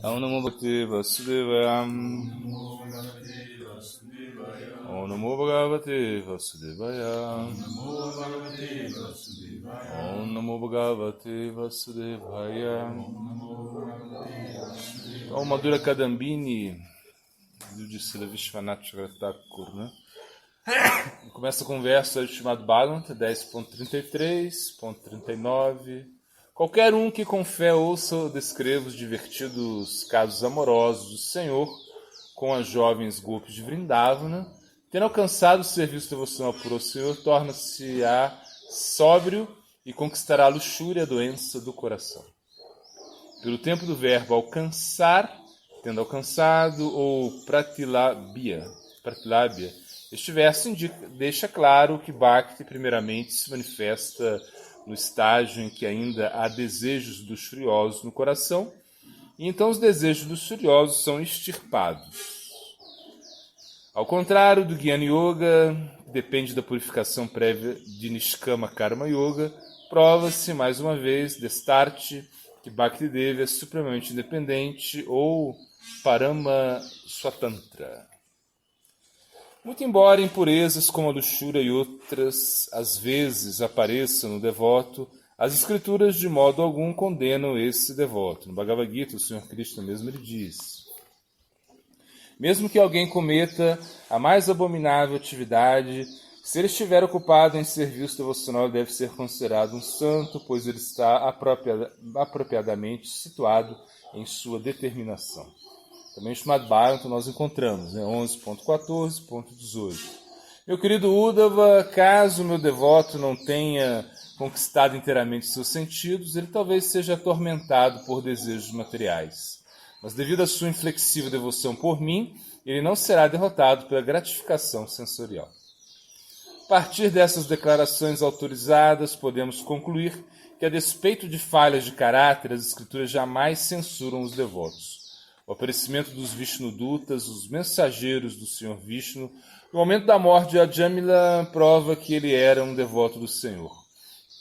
Om Namo Bhagavate Vasudevaya. Om Namo Bhagavate Vasudevaya. Om Namo Bhagavate Vasudevaya. Om Madhura Kadambini, de Srila Vishwanath Thakur, né? Começa com um verso chamado Bhagavata 10.33.39. Qualquer um que com fé ouça ou descreva os divertidos casos amorosos do Senhor com as jovens golpes de Vrindavana, tendo alcançado o serviço devocional por Senhor, torna-se-á sóbrio e conquistará a luxúria e a doença do coração. Pelo tempo do verbo alcançar, tendo alcançado, ou pratilabhya, este verso deixa claro que Bhakti primeiramente se manifesta no estágio em que ainda há desejos dos furiosos no coração, e então os desejos dos furiosos são extirpados. Ao contrário do Jnana Yoga, que depende da purificação prévia de Nishkama Karma Yoga, prova-se mais uma vez, destarte, que Bhaktideva é supremamente independente ou Parama Swatantra. Muito embora impurezas como a luxúria e outras às vezes apareçam no devoto, as escrituras de modo algum condenam esse devoto. No Bhagavad Gita, o Senhor Krishna mesmo lhe diz: mesmo que alguém cometa a mais abominável atividade, se ele estiver ocupado em serviço devocional, deve ser considerado um santo, pois ele está apropriadamente situado em sua determinação. Também chamado Bhagavatam nós encontramos, 11.14.18. Meu querido Uddhava, caso meu devoto não tenha conquistado inteiramente seus sentidos, ele talvez seja atormentado por desejos materiais. Mas devido à sua inflexível devoção por mim, ele não será derrotado pela gratificação sensorial. A partir dessas declarações autorizadas, podemos concluir que, a despeito de falhas de caráter, as escrituras jamais censuram os devotos. O aparecimento dos Vishnudutas, os mensageiros do Senhor Vishnu, no momento da morte de Ajamila, prova que ele era um devoto do Senhor.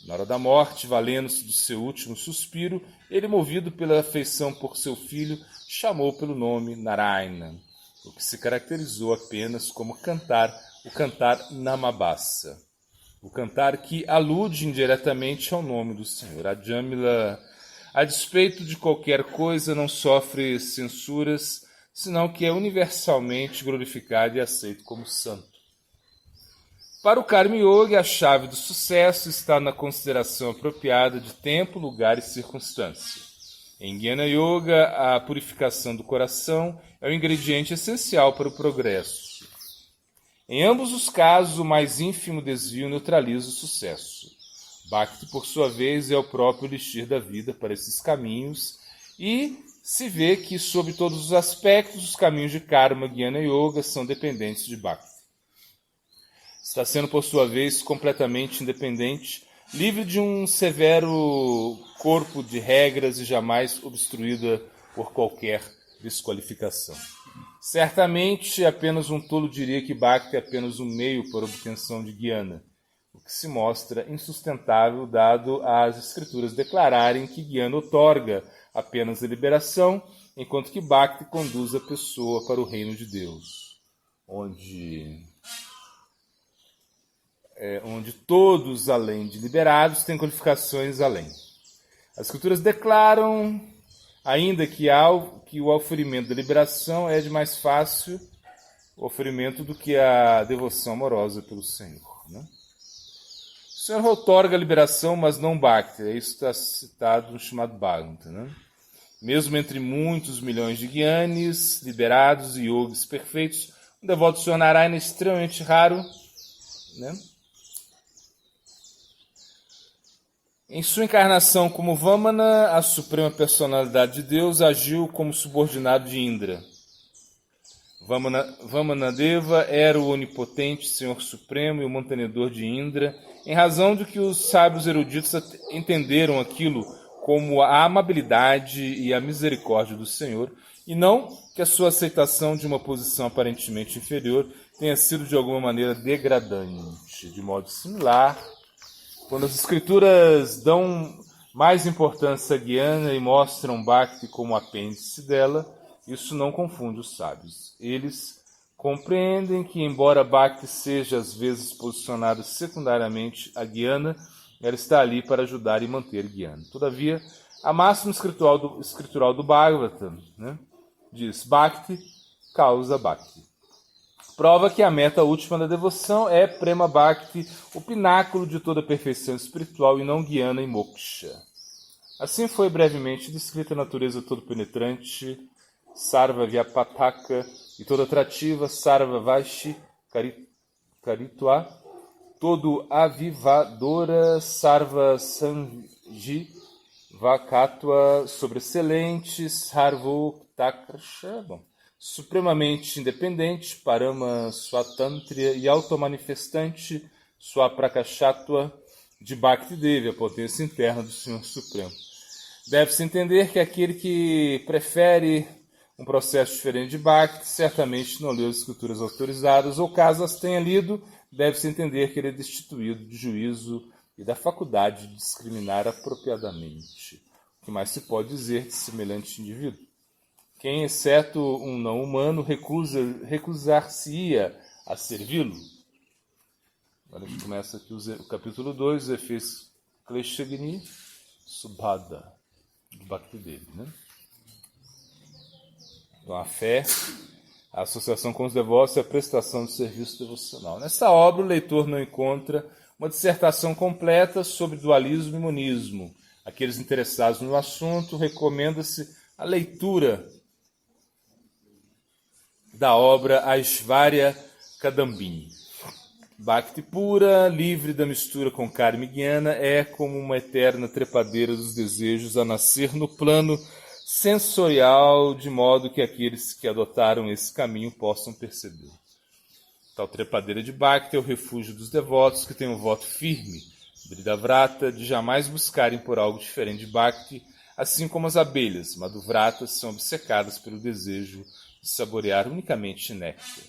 Na hora da morte, valendo-se do seu último suspiro, ele, movido pela afeição por seu filho, chamou pelo nome Narayana, o que se caracterizou apenas como o cantar Namabhasa, o cantar que alude indiretamente ao nome do Senhor. Ajamila, a despeito de qualquer coisa, não sofre censuras, senão que é universalmente glorificado e aceito como santo. Para o Karma Yoga, a chave do sucesso está na consideração apropriada de tempo, lugar e circunstância. Em Jnana Yoga, a purificação do coração é o ingrediente essencial para o progresso. Em ambos os casos, o mais ínfimo desvio neutraliza o sucesso. Bhakti, por sua vez, é o próprio elixir da vida para esses caminhos, e se vê que, sob todos os aspectos, os caminhos de Karma, Jnana Yoga são dependentes de Bhakti. Está sendo, por sua vez, completamente independente, livre de um severo corpo de regras e jamais obstruída por qualquer desqualificação. Certamente, apenas um tolo diria que Bhakti é apenas um meio para a obtenção de Jnana, o que se mostra insustentável dado as escrituras declararem que Jnana otorga apenas a liberação, enquanto que Bhakti conduz a pessoa para o reino de Deus, onde todos, além de liberados, têm qualificações além. As escrituras declaram ainda que o oferimento da liberação é de mais fácil oferimento do que a devoção amorosa pelo Senhor, né? O Senhor outorga a liberação, mas não Bhakti. Isso está citado no chamado Bhagavatam, né? Mesmo entre muitos milhões de Gyanis, liberados e yogis perfeitos, um devoto do Senhor Narayana é extremamente raro, né? Em sua encarnação como Vamana, a suprema personalidade de Deus agiu como subordinado de Indra. Vamanadeva era o onipotente Senhor Supremo e o mantenedor de Indra, em razão de que os sábios eruditos entenderam aquilo como a amabilidade e a misericórdia do Senhor, e não que a sua aceitação de uma posição aparentemente inferior tenha sido de alguma maneira degradante. De modo similar, quando as escrituras dão mais importância guiana e mostram Bhakti como apêndice dela, isso não confunde os sábios. Eles compreendem que, embora Bhakti seja às vezes posicionada secundariamente a guiana, ela está ali para ajudar e manter guiana. Todavia, a máxima escritural do Bhagavatam, diz: Bhakti causa Bhakti. Prova que a meta última da devoção é Prema Bhakti, o pináculo de toda a perfeição espiritual e não guiana e moksha. Assim foi brevemente descrita a natureza todo-penetrante, Sarva Vyapataka, e toda atrativa, Sarva Vaishi Karitva, todo avivadora, Sarva Sanji Vakatva, sobreexcelente, Sarvoktaksha, supremamente independente, Parama Swatantriya, e automanifestante, Swaprakashatva, de Bhakti Devi, a potência interna do Senhor Supremo. Deve-se entender que aquele que prefere um processo diferente de Bhakti certamente não leu as escrituras autorizadas, ou caso as tenha lido, deve-se entender que ele é destituído de juízo e da faculdade de discriminar apropriadamente. O que mais se pode dizer de semelhante indivíduo? Quem, exceto um não humano, recusar-se-ia a servi-lo? Agora a gente começa aqui o capítulo 2, os efeitos Kleshagni Subhada, do Bhakti Devi, Então, a fé, a associação com os devotos e a prestação de serviço devocional. Nessa obra, o leitor não encontra uma dissertação completa sobre dualismo e monismo. Aqueles interessados no assunto, recomenda-se a leitura da obra Aishvarya Kadambini. Bhakti pura, livre da mistura com karma e jnana, é como uma eterna trepadeira dos desejos a nascer no plano sensorial, de modo que aqueles que adotaram esse caminho possam perceber. Tal trepadeira de Bhakti é o refúgio dos devotos que têm um voto firme, Vridavrata, de jamais buscarem por algo diferente de Bhakti, assim como as abelhas, Madhuvratas, são obcecadas pelo desejo de saborear unicamente néctar.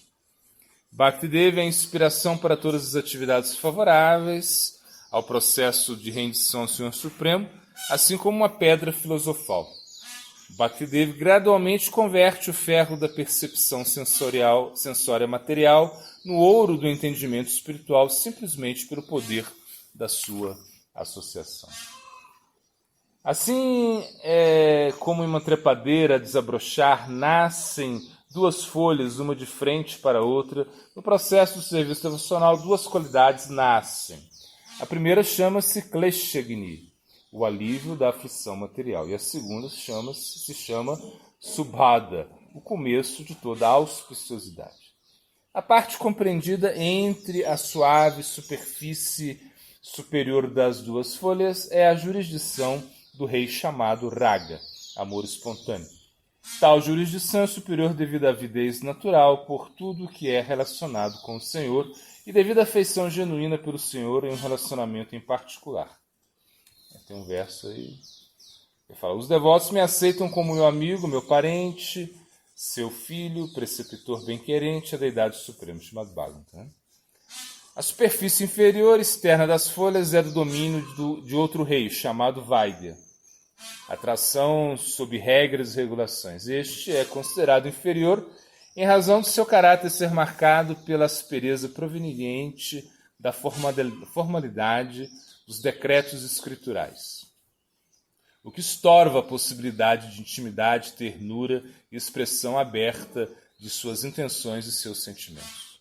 Bhakti Devi é a inspiração para todas as atividades favoráveis ao processo de rendição ao Senhor Supremo, assim como uma pedra filosofal. Bhakti Devi gradualmente converte o ferro da percepção sensória material no ouro do entendimento espiritual, simplesmente pelo poder da sua associação. Assim, como em uma trepadeira a desabrochar, nascem duas folhas, uma de frente para a outra. No processo do serviço devocional, duas qualidades nascem. A primeira chama-se Kleshagni, o alívio da aflição material. E a segunda se chama Subhada, o começo de toda a auspiciosidade. A parte compreendida entre a suave superfície superior das duas folhas é a jurisdição do rei chamado Raga, amor espontâneo. Tal jurisdição é superior devido à avidez natural por tudo que é relacionado com o Senhor e devido à afeição genuína pelo Senhor em um relacionamento em particular. Tem um verso aí que fala: os devotos me aceitam como meu amigo, meu parente, seu filho, preceptor bem-querente, a deidade suprema, chamado Bhagavatam. A superfície inferior externa das folhas é do domínio de outro rei, chamado Vaidya. Atração sob regras e regulações. Este é considerado inferior em razão de seu caráter ser marcado pela aspereza proveniente da formalidade dos decretos escriturais, o que estorva a possibilidade de intimidade, ternura e expressão aberta de suas intenções e seus sentimentos.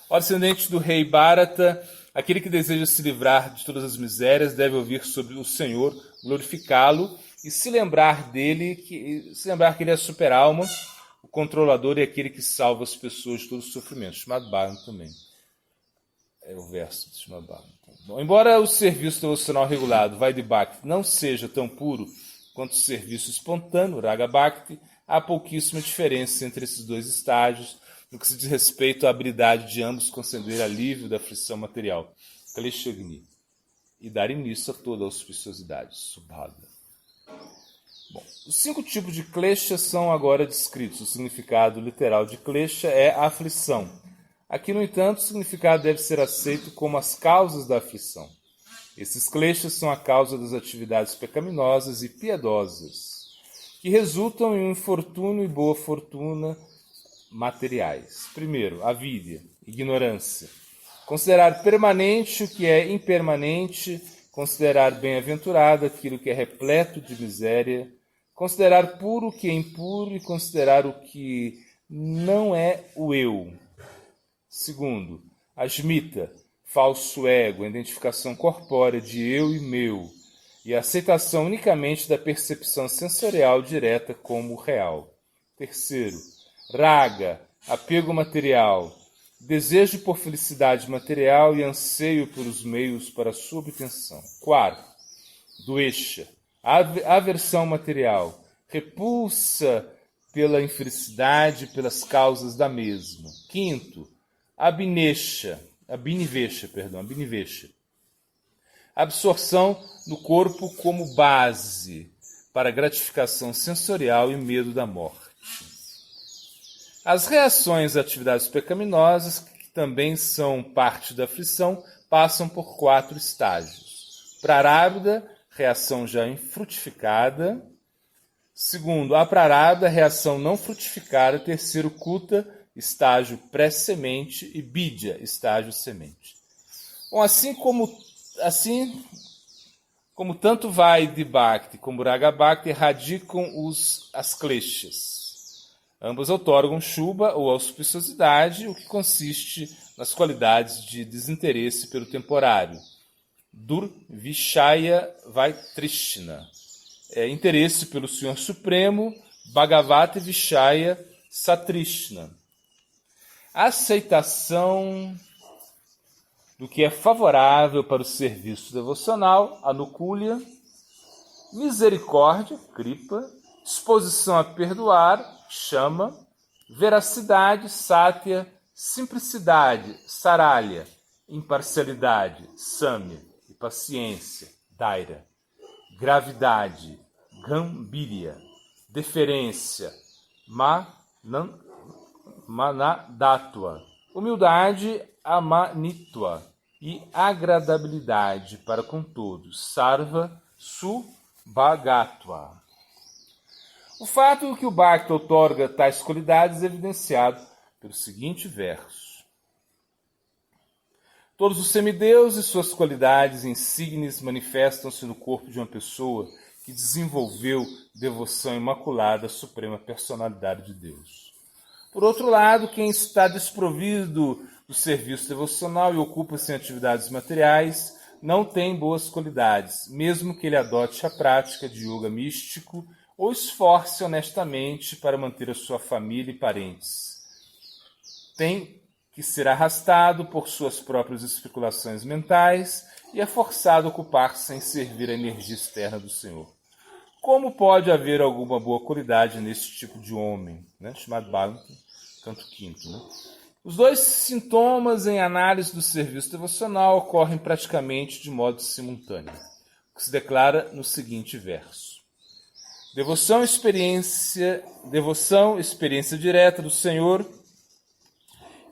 Ó descendente do rei Bharata, aquele que deseja se livrar de todas as misérias deve ouvir sobre o Senhor, glorificá-lo e se lembrar que ele é a super-alma, o controlador e aquele que salva as pessoas de todo o sofrimento. Chamado Bhagavatam também. É o verso de chamado Bhagavatam. Bom, embora o serviço devocional regulado, Vaidya Bhakti, não seja tão puro quanto o serviço espontâneo, Raga Bhakti, há pouquíssima diferença entre esses dois estágios no que se diz respeito à habilidade de ambos conceder alívio da aflição material, Kleshagni, e dar início a toda a auspiciosidade, Subhada. Bom, os 5 tipos de klesha são agora descritos. O significado literal de klesha é aflição. Aqui, no entanto, o significado deve ser aceito como as causas da aflição. Esses kleshas são a causa das atividades pecaminosas e piedosas, que resultam em um infortúnio e boa fortuna materiais. Primeiro, avidya, ignorância. Considerar permanente o que é impermanente, considerar bem-aventurado aquilo que é repleto de miséria, considerar puro o que é impuro e considerar o que não é o eu. Segundo, asmita, falso ego, a identificação corpórea de eu e meu, e a aceitação unicamente da percepção sensorial direta como real. Terceiro, raga, apego material, desejo por felicidade material e anseio pelos meios para sua obtenção. Quarto, doesha, aversão material, repulsa pela infelicidade e pelas causas da mesma. Quinto, abnivesha, absorção no corpo como base para gratificação sensorial e medo da morte. As reações a atividades pecaminosas, que também são parte da aflição, passam por 4 estágios. Prarabdha, reação já frutificada. Segundo, aprarabdha, reação não frutificada. Terceiro, kuta, estágio pré-semente. E bidya, estágio semente. Bom, assim como tanto vai de Bhakti como Raga Bhakti, radicam as kleshas. Ambas outorgam Shubha ou auspiciosidade, o que consiste nas qualidades de desinteresse pelo temporário. Durvishaya Vaitrishna, interesse pelo Senhor Supremo. Bhagavata Vishaya Satrishna, aceitação do que é favorável para o serviço devocional. Anukulya, misericórdia, Kripa, disposição a perdoar, Chama, veracidade, Satya, simplicidade, Saralya, imparcialidade, Samya, e paciência, Daira, gravidade, Gambhirya, deferência, Manadatva, humildade, Amanitva, e agradabilidade para com todos, Sarva, Subhagatva. O fato de que o Bhakti outorga tais qualidades é evidenciado pelo seguinte verso. Todos os semideuses e suas qualidades insígnes manifestam-se no corpo de uma pessoa que desenvolveu devoção imaculada à suprema personalidade de Deus. Por outro lado, quem está desprovido do serviço devocional e ocupa-se em atividades materiais não tem boas qualidades, mesmo que ele adote a prática de yoga místico ou esforce honestamente para manter a sua família e parentes. Tem que ser arrastado por suas próprias especulações mentais e é forçado a ocupar-se em servir a energia externa do Senhor. Como pode haver alguma boa qualidade nesse tipo de homem? Chamado Bhagavatam, canto 5. Os dois sintomas em análise do serviço devocional ocorrem praticamente de modo simultâneo, o que se declara no seguinte verso. Devoção, experiência direta do Senhor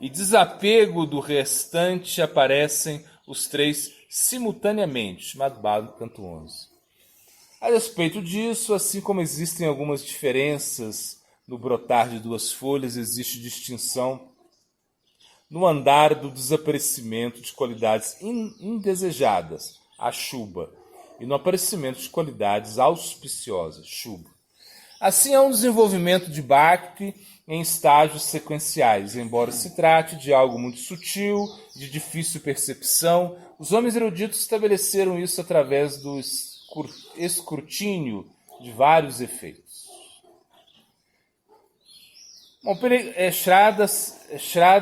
e desapego do restante aparecem os 3 simultaneamente. Chamado Bhagavatam, canto 11. A respeito disso, assim como existem algumas diferenças no brotar de 2 folhas, existe distinção no andar do desaparecimento de qualidades indesejadas, a Shubha, e no aparecimento de qualidades auspiciosas, Shubha. Assim, há um desenvolvimento de Bhakti em estágios sequenciais. Embora se trate de algo muito sutil, de difícil percepção, os homens eruditos estabeleceram isso através do escrutínio de vários efeitos. Bom, Shraddha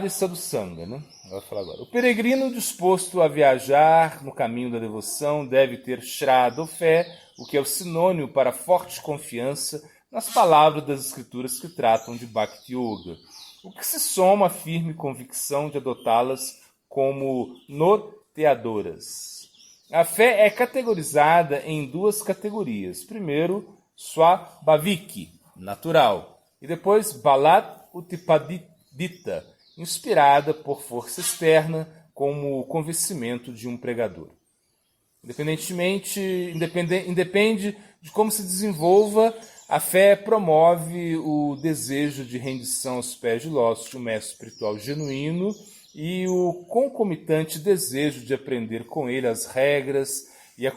e Sadhusanga, Vai falar agora. O peregrino disposto a viajar no caminho da devoção deve ter Shraddha ou fé, o que é o sinônimo para forte confiança nas palavras das escrituras que tratam de Bhakti Yoga, o que se soma à firme convicção de adotá-las como norteadoras. A fé é categorizada em 2 categorias. Primeiro, Swabhaviki, natural, e depois Balat Utipadita, inspirada por força externa, como o convencimento de um pregador. Independe de como se desenvolva, a fé promove o desejo de rendição aos pés de lótus de um mestre espiritual genuíno e o concomitante desejo de aprender com ele as regras e a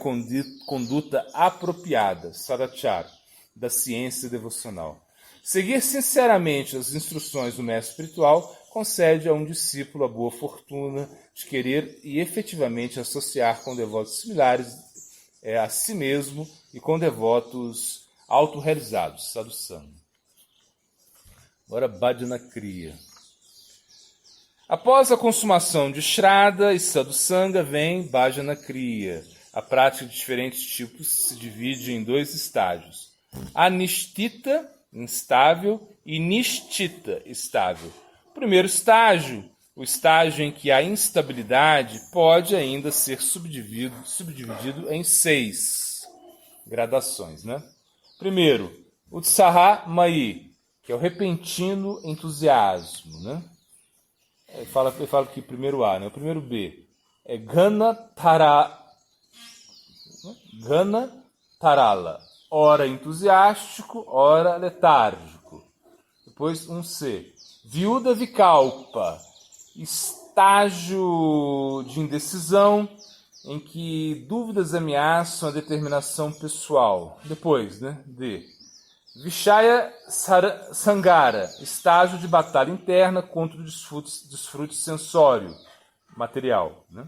conduta apropriada, sadachara, da ciência devocional. Seguir sinceramente as instruções do mestre espiritual concede a um discípulo a boa fortuna de querer e efetivamente associar com devotos similares a si mesmo e com devotos autorrealizados, sadhusanga. Agora, bhajana kriya. Após a consumação de Shraddha e sadhusanga vem bhajana kriya. A prática de diferentes tipos se divide em 2 estágios. Anishtita, instável, e nishtita, estável. O primeiro estágio, o estágio em que a instabilidade pode ainda ser subdividido em 6 gradações, né? Primeiro, Utsaha Mai, que é o repentino entusiasmo, né? Ele fala aqui primeiro A, né? O primeiro B é Gana Tarala, ora entusiástico, ora letárgico. Depois um C, Viúda Vikalpa, estágio de indecisão em que dúvidas ameaçam a determinação pessoal. Depois, né? D. Vishaya Sangara, estágio de batalha interna contra o desfrute sensório, material. Né?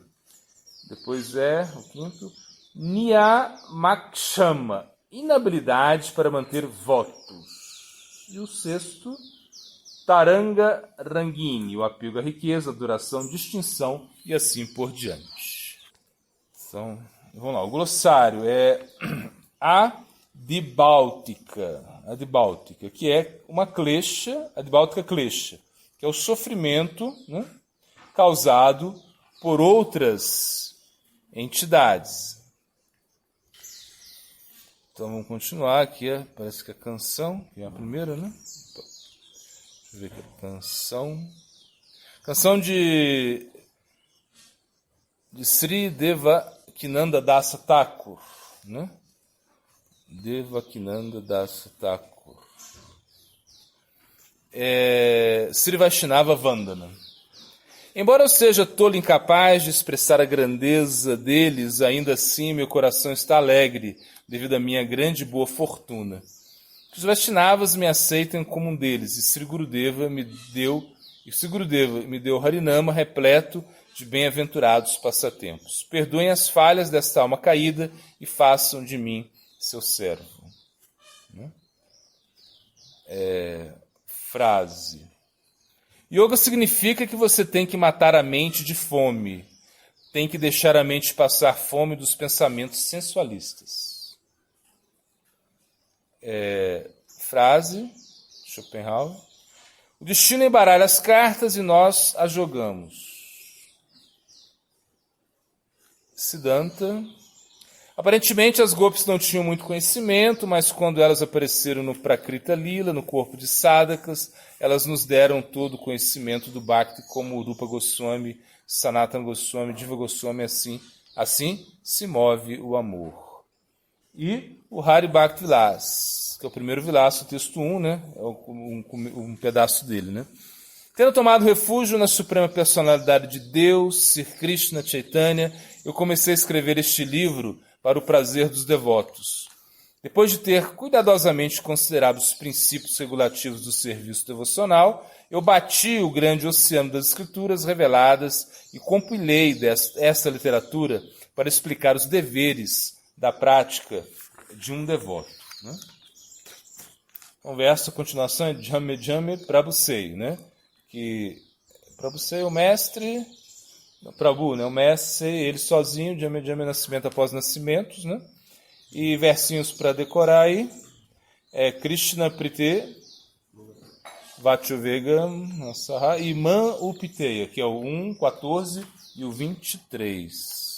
Depois o quinto, Niyamakshama, inabilidade para manter votos. E o sexto, Taranga Rangini, o apego à riqueza, duração, distinção e assim por diante. Então, vamos lá, o glossário é Adibáltica, que é uma klesha, Adibáltica klesha, que é o sofrimento, né, causado por outras entidades. Então vamos continuar aqui, parece que a canção, que é a primeira, né? Deixa eu ver aqui, canção de Sri Devakinanda Dasa Thakur, né? Devakinanda Dasa Thakur. Sri Vaishnava Vandana. Embora eu seja tolo e incapaz de expressar a grandeza deles, ainda assim meu coração está alegre devido à minha grande e boa fortuna. Os Vaishnavas me aceitam como um deles, e Sri Gurudeva me deu Harinama repleto de bem-aventurados passatempos. Perdoem as falhas desta alma caída e façam de mim seu servo. Frase. Yoga significa que você tem que matar a mente de fome. Tem que deixar a mente passar fome dos pensamentos sensualistas. Frase, Schopenhauer. O destino embaralha as cartas e nós as jogamos. Siddhanta. Aparentemente as gopis não tinham muito conhecimento, mas quando elas apareceram no Prakrita Lila, no corpo de sadhakas, elas nos deram todo o conhecimento do Bhakti, como Urupa Goswami, Sanatana Goswami, Diva Goswami, assim se move o amor. E o Hari Bhakti Vilas, que é o primeiro Vilas, o texto 1, né? É um pedaço dele, né? Tendo tomado refúgio na Suprema Personalidade de Deus, Sri Krishna Chaitanya, eu comecei a escrever este livro para o prazer dos devotos. Depois de ter cuidadosamente considerado os princípios regulativos do serviço devocional, eu bati o grande oceano das escrituras reveladas e compilei esta literatura para explicar os deveres da prática de um devoto. Né? O verso, a continuação é Jame Jame Prabhusei, né? Que Prabhusei é o mestre, Prabhu, né? O mestre, ele sozinho, Jame Jame nascimento após nascimentos, né? E versinhos para decorar aí, Krishna Prite, Vachuvegam, e Man Upiteya, que é o 1, 14 e o 23.